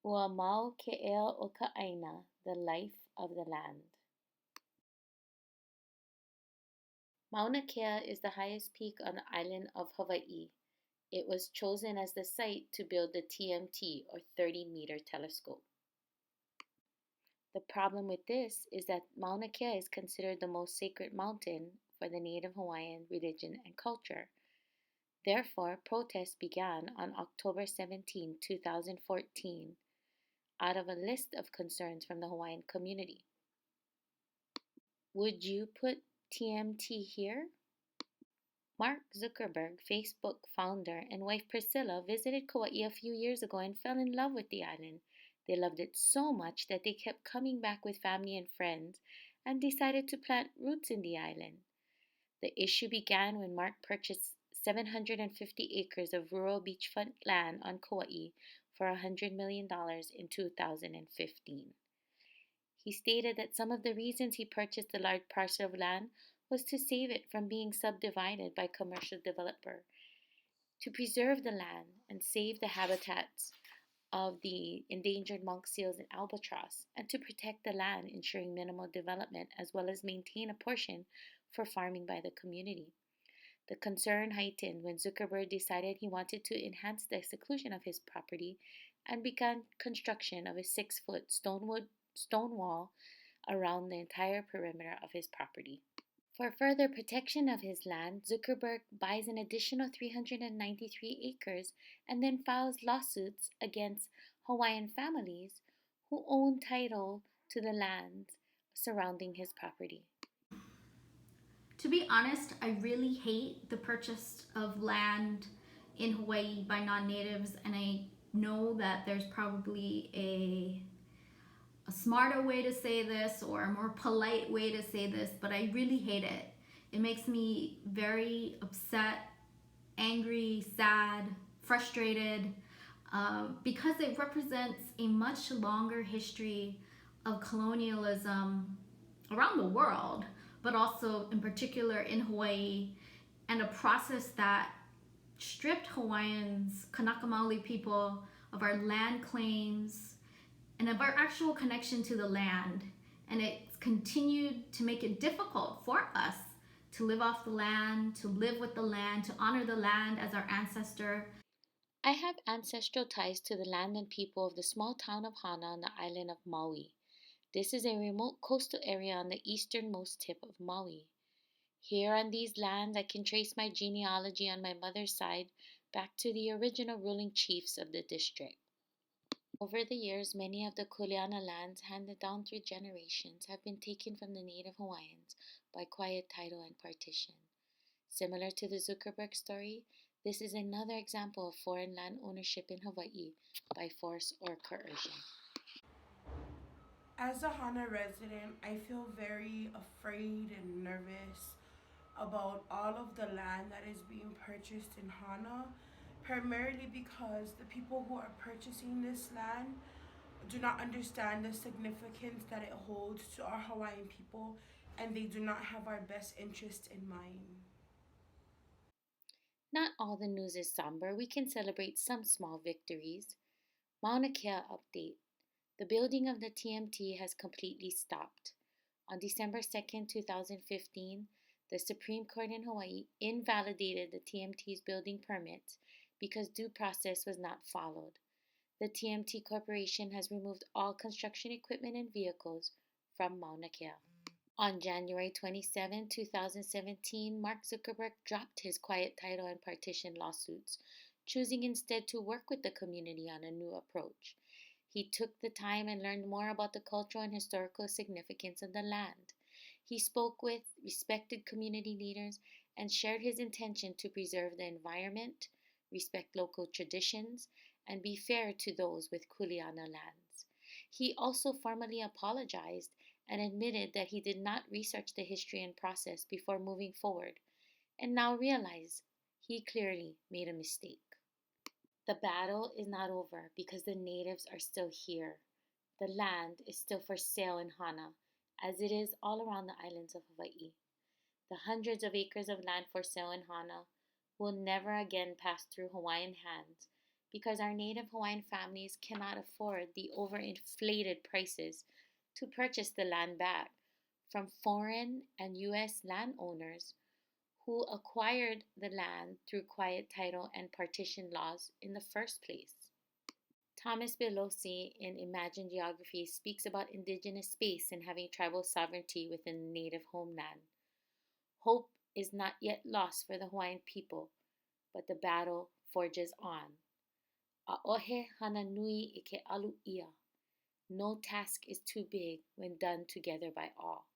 Ua mau ke ea o ka aina, the life of the land. Mauna Kea is the highest peak on the island of Hawaii. It was chosen as the site to build the TMT, or 30-meter telescope. The problem with this is that Mauna Kea is considered the most sacred mountain for the Native Hawaiian religion and culture. Therefore, protests began on October 17, 2014, out of a list of concerns from the Hawaiian community. Would you put TMT here? Mark Zuckerberg, Facebook founder, and wife Priscilla visited Kauai a few years ago and fell in love with the island. They loved it so much that they kept coming back with family and friends and decided to plant roots in the island. The issue began when Mark purchased 750 acres of rural beachfront land on Kauai for $100 million in 2015. He stated that some of the reasons he purchased the large parcel of land was to save it from being subdivided by commercial developer, to preserve the land and save the habitats of the endangered monk seals and albatross, and to protect the land, ensuring minimal development as well as maintain a portion for farming by the community. The concern heightened when Zuckerberg decided he wanted to enhance the seclusion of his property and began construction of a 6-foot stone wall around the entire perimeter of his property. For further protection of his land, Zuckerberg buys an additional 393 acres and then files lawsuits against Hawaiian families who own title to the land surrounding his property. To be honest, I really hate the purchase of land in Hawaii by non-natives, and I know that there's probably a smarter way to say this or a more polite way to say this, but I really hate it. It makes me very upset, angry, sad, frustrated, because it represents a much longer history of colonialism around the world, but also in particular in Hawaii, and a process that stripped Hawaiians, Kanaka Maoli people, of our land claims and of our actual connection to the land. And it's continued to make it difficult for us to live off the land, to live with the land, to honor the land as our ancestor. I have ancestral ties to the land and people of the small town of Hana on the island of Maui. This is a remote coastal area on the easternmost tip of Maui. Here on these lands, I can trace my genealogy on my mother's side back to the original ruling chiefs of the district. Over the years, many of the Kuleana lands handed down through generations have been taken from the native Hawaiians by quiet title and partition. Similar to the Zuckerberg story, this is another example of foreign land ownership in Hawaii by force or coercion. As a Hana resident, I feel very afraid and nervous about all of the land that is being purchased in Hana, primarily because the people who are purchasing this land do not understand the significance that it holds to our Hawaiian people, and they do not have our best interest in mind. Not all the news is somber. We can celebrate some small victories. Mauna Kea update. The building of the TMT has completely stopped. On December 2nd, 2015, the Supreme Court in Hawaii invalidated the TMT's building permits because due process was not followed. The TMT Corporation has removed all construction equipment and vehicles from Mauna Kea. On January 27, 2017, Mark Zuckerberg dropped his quiet title and partition lawsuits, choosing instead to work with the community on a new approach. He took the time and learned more about the cultural and historical significance of the land. He spoke with respected community leaders and shared his intention to preserve the environment, respect local traditions, and be fair to those with Kuleana lands. He also formally apologized and admitted that he did not research the history and process before moving forward, and now realized he clearly made a mistake. The battle is not over because the natives are still here. The land is still for sale in Hana, as it is all around the islands of Hawaii. The hundreds of acres of land for sale in Hana will never again pass through Hawaiian hands because our native Hawaiian families cannot afford the overinflated prices to purchase the land back from foreign and U.S. landowners who acquired the land through quiet title and partition laws in the first place. Thomas Belosi in Imagine Geography speaks about indigenous space and having tribal sovereignty within the native homeland. Hope is not yet lost for the Hawaiian people, but the battle forges on. A'ohe hana nui I ke alu ia. No task is too big when done together by all.